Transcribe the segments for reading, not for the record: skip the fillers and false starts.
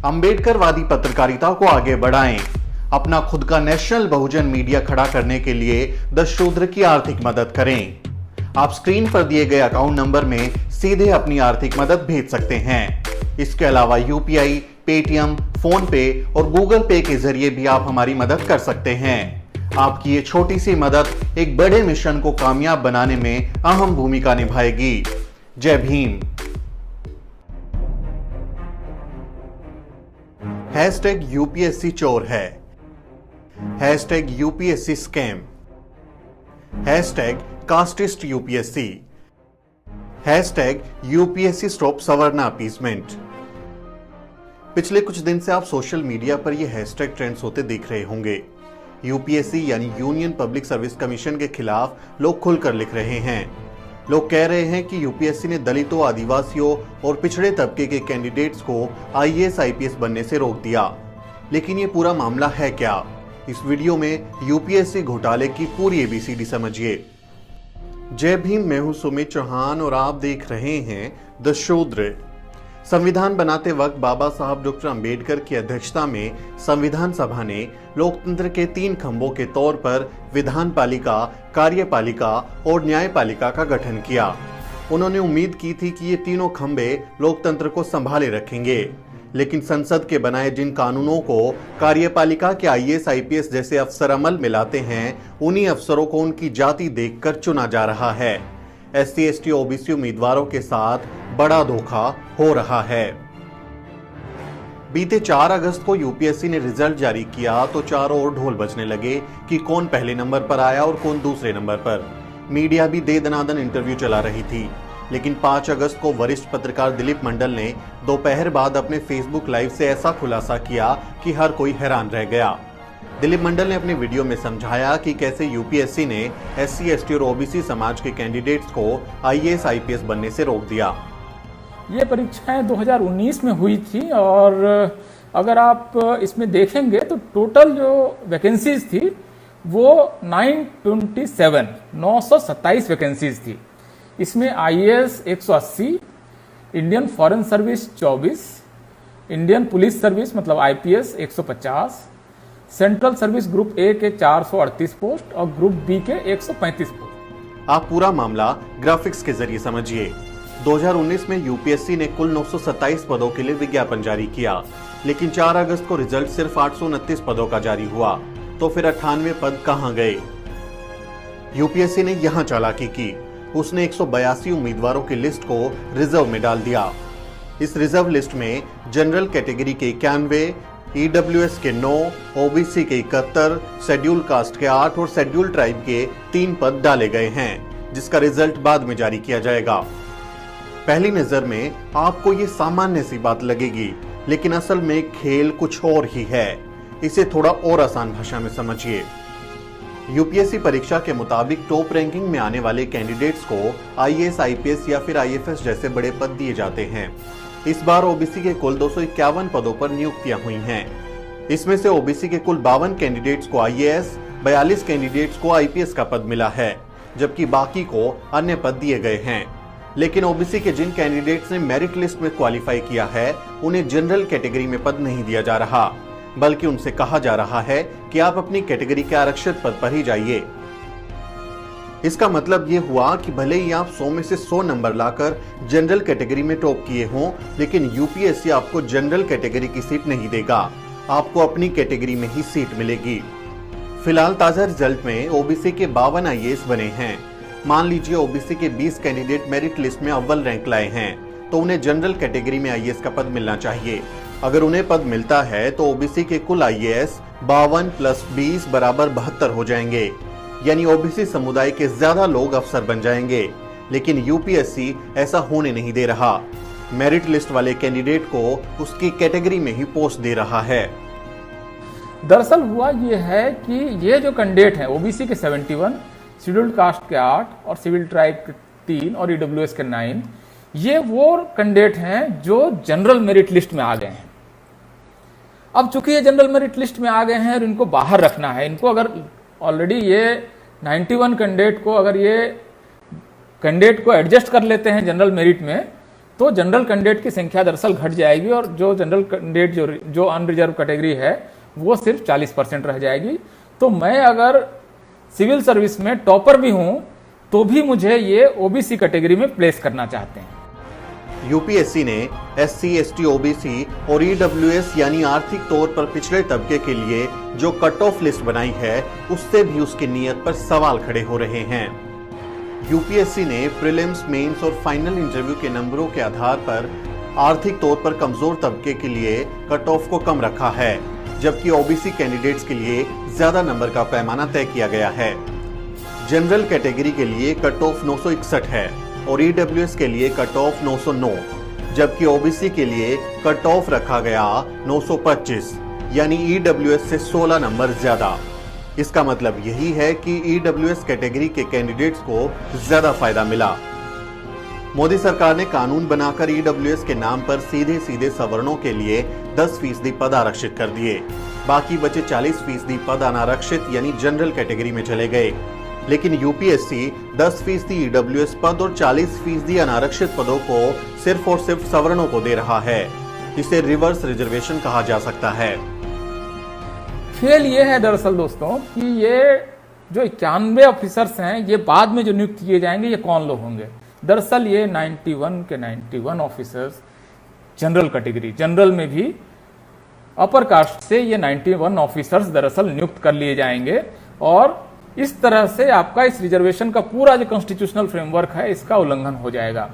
अंबेडकरवादी पत्रकारिता को आगे बढ़ाएं। अपना खुद का नेशनल बहुजन मीडिया खड़ा करने के लिए दशशूद्र की आर्थिक मदद करें। आप स्क्रीन पर दिए गए अकाउंट नंबर में सीधे अपनी आर्थिक मदद भेज सकते हैं। इसके अलावा यूपीआई, पेटीएम, फोन पे और गूगल पे के जरिए भी आप हमारी मदद कर सकते हैं। आपकी ये छोटी सी मदद एक बड़े मिशन को कामयाब बनाने में अहम भूमिका निभाएगी। जय भीम। हैशटैग यूपीएससी चोर है, hashtag UPSC scam, hashtag casteist UPSC, hashtag UPSC stop savarna appeasement. पिछले कुछ दिन से आप सोशल मीडिया पर ये हैशटैग ट्रेंड्स होते देख रहे होंगे। यूपीएससी यानी यूनियन पब्लिक सर्विस कमीशन के खिलाफ लोग खुलकर लिख रहे हैं। लोग कह रहे हैं कि यूपीएससी ने दलितों, आदिवासियों और पिछड़े तबके के कैंडिडेट्स को आईएएस, आईपीएस बनने से रोक दिया। लेकिन ये पूरा मामला है क्या? इस वीडियो में यूपीएससी घोटाले की पूरी एबीसीडी समझिए। जय भीम, मैं हूं सुमित चौहान और आप देख रहे हैं दशशूद्र। संविधान बनाते वक्त बाबा साहब डॉक्टर अंबेडकर की अध्यक्षता में संविधान सभा ने लोकतंत्र के 3 खंभों के तौर पर विधान पालिका, कार्यपालिका और न्यायपालिका का गठन किया। उन्होंने उम्मीद की थी कि ये तीनों खंभे लोकतंत्र को संभाले रखेंगे, लेकिन संसद के बनाए जिन कानूनों को कार्यपालिका के आईएएस, आईपीएस जैसे अफसर अमल में लाते हैं, उन्हीं अफसरों को उनकी जाति देखकर चुना जा रहा है। एससी, एसटी, ओबीसी उम्मीदवारों के साथ बड़ा धोखा हो रहा है। बीते 4 अगस्त को यूपीएससी ने रिजल्ट जारी किया तो चारों ओर ढोल बजने लगे कि कौन पहले नंबर पर आया और कौन दूसरे नंबर पर। मीडिया भी दे दनादन इंटरव्यू चला रही थी। लेकिन 5 अगस्त को वरिष्ठ पत्रकार दिलीप मंडल ने दोपहर बाद अपने फेसबुक लाइव से ऐसा खुलासा किया कि हर कोई हैरान रह गया। दिलीप मंडल ने अपने वीडियो में समझाया कि कैसे यूपीएससी ने एससी, एसटी और ओबीसी समाज के कैंडिडेट्स को आईएएस, आईपीएस बनने से रोक दिया। ये परीक्षाएं 2019 में हुई थी और अगर आप इसमें देखेंगे तो टोटल जो वैकेंसीज थी वो 927 वैकेंसीज थी। इसमें IAS 180, Indian foreign service 24, Indian police service मतलब IPS 150, central service group A के 438 पोस्ट और ग्रुप बी के 135 पोस्ट। आप पूरा मामला ग्राफिक्स के जरिए समझिए। 2019 में यूपीएससी ने कुल 927 पदों के लिए विज्ञापन जारी किया, लेकिन 4 अगस्त को रिजल्ट सिर्फ 829 पदों का जारी हुआ। तो फिर 98 पद कहां गए? यूपीएससी ने यहां चालाकी की। उसने 182 उम्मीदवारों की लिस्ट को रिजर्व में डाल दिया। इस रिजर्व लिस्ट में जनरल कैटेगरी के 91, ईडब्ल्यूएस के 9, ओबीसी के 71, शेड्यूल कास्ट के 8 और शेड्यूल ट्राइब के 3 पद डाले गए हैं, जिसका रिजल्ट बाद में जारी किया जाएगा। पहली नजर में आपको ये सामान्य सी बात लगेगी, लेकिन असल में खेल कुछ और ही है। इसे थोड़ा और आसान भाषा में समझिए। यूपीएससी परीक्षा के मुताबिक टॉप रैंकिंग में आने वाले कैंडिडेट्स को आईएएस, आईपीएस या फिर आईएफएस जैसे बड़े पद दिए जाते हैं। इस बार ओबीसी के कुल 251 पदों पर नियुक्तियां हुई हैं। इसमें से ओबीसी के कुल 52 कैंडिडेट्स को आईएएस, 42 कैंडिडेट्स को आईपीएस का पद मिला है, जबकि बाकी को अन्य पद दिए गए हैं। लेकिन ओबीसी के जिन कैंडिडेट्स ने मेरिट लिस्ट में क्वालिफाई किया है, उन्हें जनरल कैटेगरी में पद नहीं दिया जा रहा, बल्कि उनसे कहा जा रहा है कि आप अपनी कैटेगरी के आरक्षित पद पर ही जाइए। इसका मतलब ये हुआ कि भले ही आप 100 में से 100 नंबर लाकर जनरल कैटेगरी में टॉप किए हों, लेकिन यूपीएससी आपको जनरल कैटेगरी की सीट नहीं देगा। आपको अपनी कैटेगरी में ही सीट मिलेगी। फिलहाल ताजा रिजल्ट में ओबीसी के 52 आईएएस बने हैं। मान लीजिए ओबीसी के 20 कैंडिडेट मेरिट लिस्ट में अव्वल रैंक लाए हैं, तो उन्हें जनरल कैटेगरी में आईएएस का पद मिलना चाहिए। अगर उन्हें पद मिलता है तो ओबीसी के कुल आईएएस 52 + 20 = 72 हो जाएंगे, यानी ओबीसी समुदाय के ज्यादा लोग अफसर बन जाएंगे। लेकिन यूपीएससी ऐसा होने नहीं दे रहा। मेरिट लिस्ट वाले कैंडिडेट को उसकी कैटेगरी में ही पोस्ट दे रहा है। दरअसल हुआ ये है कि ये जो कैंडिडेट हैं ओबीसी के 71, शेड्यूल्ड कास्ट के 8 और सिविल ट्राइब के 3 और ईडब्ल्यूएस के 9, ये वो कैंडिडेट हैं जो जनरल मेरिट लिस्ट में आ गए हैं। अब चूंकि ये जनरल मेरिट लिस्ट में आ गए हैं और इनको बाहर रखना है, इनको अगर ऑलरेडी ये 91 कैंडिडेट को अगर ये कैंडिडेट को एडजस्ट कर लेते हैं जनरल मेरिट में, तो जनरल कैंडिडेट की संख्या दरअसल घट जाएगी और जो जनरल कैंडिडेट जो अनरिजर्व कैटेगरी है वो सिर्फ 40% रह जाएगी। तो मैं अगर सिविल सर्विस में टॉपर भी हूं तो भी मुझे ये ओबीसी कैटेगरी में प्लेस करना चाहते हैं। यूपीएससी ने एससी, एसटी, ओबीसी और ईडब्ल्यूएस यानी आर्थिक तौर पर पिछड़े तबके के लिए जो कट ऑफ लिस्ट बनाई है उससे भी उसकी नीयत पर सवाल खड़े हो रहे हैं। यूपीएससी ने प्रीलिम्स, मेंस और फाइनल इंटरव्यू के नंबरों के आधार पर आर्थिक तौर पर कमजोर तबके के लिए कट ऑफ को कम रखा है, जबकि ओबीसी कैंडिडेट्स के लिए ज्यादा नंबर का पैमाना तय किया गया है। जनरल कैटेगरी के लिए कट ऑफ 961 है और ईडब्ल्यूएस के लिए कट ऑफ 909, जबकि ओबीसी के लिए कट ऑफ रखा गया 925, यानी ईडब्ल्यूएस से 16 नंबर ज्यादा। इसका मतलब यही है कि ईडब्ल्यूएस कैटेगरी के कैंडिडेट्स को ज्यादा फायदा मिला। मोदी सरकार ने कानून बनाकर ईडब्ल्यूएस के नाम पर सीधे सीधे सवर्णों के लिए 10% पद आरक्षित कर दिए। बाकी बचे 40% पद अनारक्षित यानी जनरल कैटेगरी में चले गए। लेकिन यूपीएससी 10% ईडब्ल्यूएस पद और 40% अनारक्षित पदों को सिर्फ और सिर्फ सवर्णों को दे रहा है। इसे रिवर्स रिजर्वेशन कहा जा सकता है। खेल ये है दरअसल दोस्तों कि ये जो 91 ऑफिसर्स हैं ये बाद में जो नियुक्त किए जाएंगे ये कौन लोग होंगे। दरअसल ये 91 के 91 ऑफिसर्स जनरल कैटेगरी, जनरल में भी अपर कास्ट से ये 91 ऑफिसर्स दरअसल नियुक्त कर लिए जाएंगे और इस तरह से आपका इस रिजर्वेशन का पूरा जो कॉन्स्टिट्यूशनल फ्रेमवर्क है इसका उल्लंघन हो जाएगा।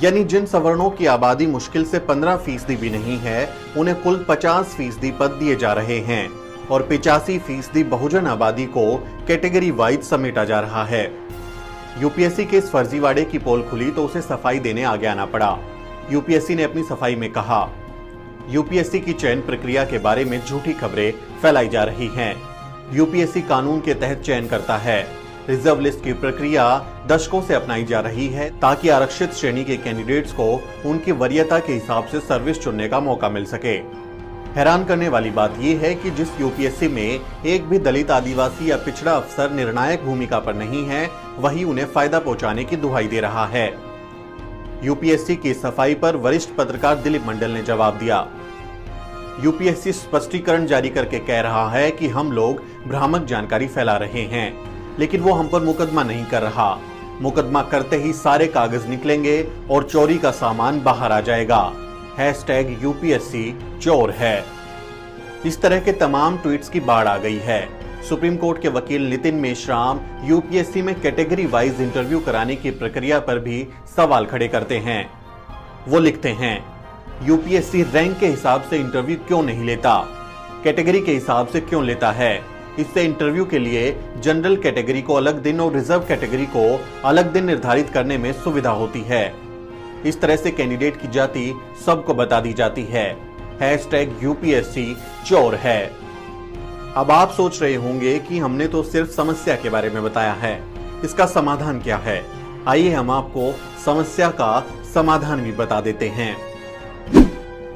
यानी जिन सवर्णों की आबादी मुश्किल से 15% भी नहीं है उन्हें कुल 50% पद दिए जा रहे हैं और 85% बहुजन आबादी को कैटेगरी वाइज समेटा जा रहा है। यूपीएससी के इस फर्जीवाड़े की पोल खुली तो उसे सफाई देने आगे आना पड़ा। यूपीएससी ने अपनी सफाई में कहा, यूपीएससी की चयन प्रक्रिया के बारे में झूठी खबरें फैलाई जा रही हैं। यूपीएससी कानून के तहत चयन करता है। रिजर्व लिस्ट की प्रक्रिया दशकों से अपनाई जा रही है ताकि आरक्षित श्रेणी के कैंडिडेट्स को उनकी वरीयता के हिसाब से सर्विस चुनने का मौका मिल सके। हैरान करने वाली बात यह है कि जिस यूपीएससी में एक भी दलित, आदिवासी या पिछड़ा अफसर निर्णायक भूमिका पर नहीं है, वही उन्हें फायदा पहुंचाने की दुहाई दे रहा है। यूपीएससी की सफाई पर वरिष्ठ पत्रकार दिलीप मंडल ने जवाब दिया। यूपीएससी स्पष्टीकरण जारी करके कह रहा है कि हम लोग भ्रामक जानकारी फैला रहे हैं, लेकिन वो हम पर मुकदमा नहीं कर रहा। मुकदमा करते ही सारे कागज निकलेंगे और चोरी का सामान बाहर आ जाएगा। #यूपीएससी चोर है। इस तरह के तमाम ट्वीट्स की बाढ़ आ गई है। सुप्रीम कोर्ट के वकील नितिन मेश्राम यूपीएससी में कैटेगरी वाइज इंटरव्यू कराने की प्रक्रिया पर भी सवाल खड़े करते हैं। वो लिखते हैं, यूपीएससी रैंक के हिसाब से इंटरव्यू क्यों नहीं लेता, कैटेगरी के हिसाब से क्यों लेता है। इससे इंटरव्यू के लिए जनरल कैटेगरी को अलग दिन और रिजर्व कैटेगरी को अलग दिन निर्धारित करने में सुविधा होती है। इस तरह से कैंडिडेट की जाति सबको बता दी जाती है। #यूपीएससी चोर है। अब आप सोच रहे होंगे कि हमने तो सिर्फ समस्या के बारे में बताया है, इसका समाधान क्या है। आइए हम आपको समस्या का समाधान भी बता देते हैं।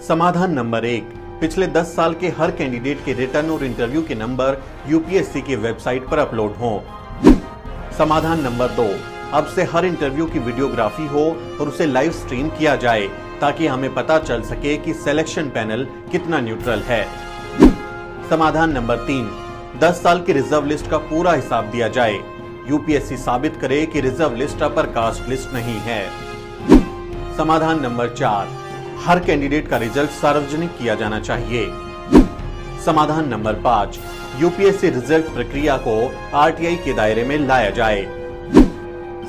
समाधान नंबर 1, पिछले 10 साल के हर कैंडिडेट के रिटर्न और इंटरव्यू के नंबर यूपीएससी की वेबसाइट पर अपलोड हों। समाधान नंबर 2, अब से हर इंटरव्यू की वीडियोग्राफी हो और उसे लाइव स्ट्रीम किया जाए ताकि हमें पता चल सके कि सिलेक्शन पैनल कितना न्यूट्रल है। समाधान नंबर 3, 10 साल की रिजर्व लिस्ट का पूरा हिसाब दिया जाए। यूपीएससी साबित करे कि reserve list upper caste list नहीं है। समाधान नंबर 4, हर कैंडिडेट का रिजल्ट सार्वजनिक किया जाना चाहिए। समाधान नंबर 5, यूपीएससी रिजल्ट प्रक्रिया को आरटीआई के दायरे में लाया जाए।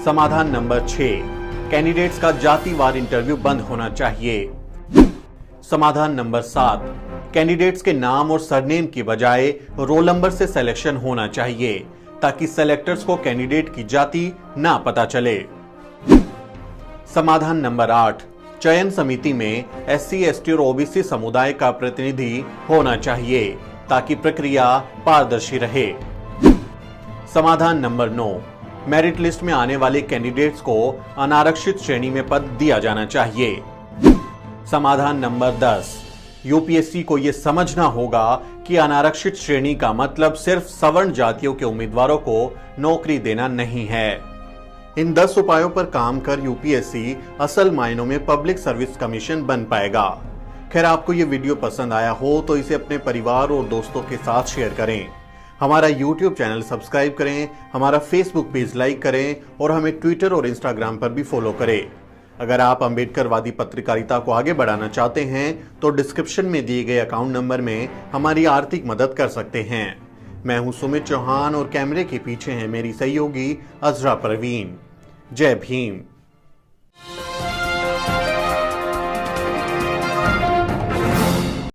समाधान नंबर 6, कैंडिडेट्स का जातिवार इंटरव्यू बंद होना चाहिए। समाधान नंबर 7, कैंडिडेट्स के नाम और सरनेम की बजाय रोल नंबर से सिलेक्शन होना चाहिए ताकि सेलेक्टर्स को कैंडिडेट की जाति ना पता चले। समाधान नंबर 8, चयन समिति में एससी, एसटी और ओबीसी समुदाय का प्रतिनिधि होना चाहिए ताकि प्रक्रिया पारदर्शी रहे। समाधान नंबर 9, मेरिट लिस्ट में आने वाले कैंडिडेट्स को अनारक्षित श्रेणी में पद दिया जाना चाहिए। समाधान नंबर 10, यूपीएससी को यह समझना होगा कि अनारक्षित श्रेणी का मतलब सिर्फ सवर्ण जातियों के उम्मीदवारों को नौकरी देना नहीं है। इन 10 उपायों पर काम कर यूपीएससी असल मायनों में पब्लिक सर्विस कमीशन बन पाएगा। खैर, आपको ये वीडियो पसंद आया हो तो इसे अपने परिवार और दोस्तों के साथ शेयर करें। हमारा यूट्यूब चैनल सब्सक्राइब करें, हमारा फेसबुक पेज लाइक करें और हमें ट्विटर और इंस्टाग्राम पर भी फॉलो करें। अगर आप अंबेडकरवादी पत्रकारिता को आगे बढ़ाना चाहते हैं तो डिस्क्रिप्शन में दिए गए अकाउंट नंबर में हमारी आर्थिक मदद कर सकते हैं। मैं हूं सुमित चौहान और कैमरे के पीछे हैं मेरी सहयोगी अजरा परवीन। जय भीम।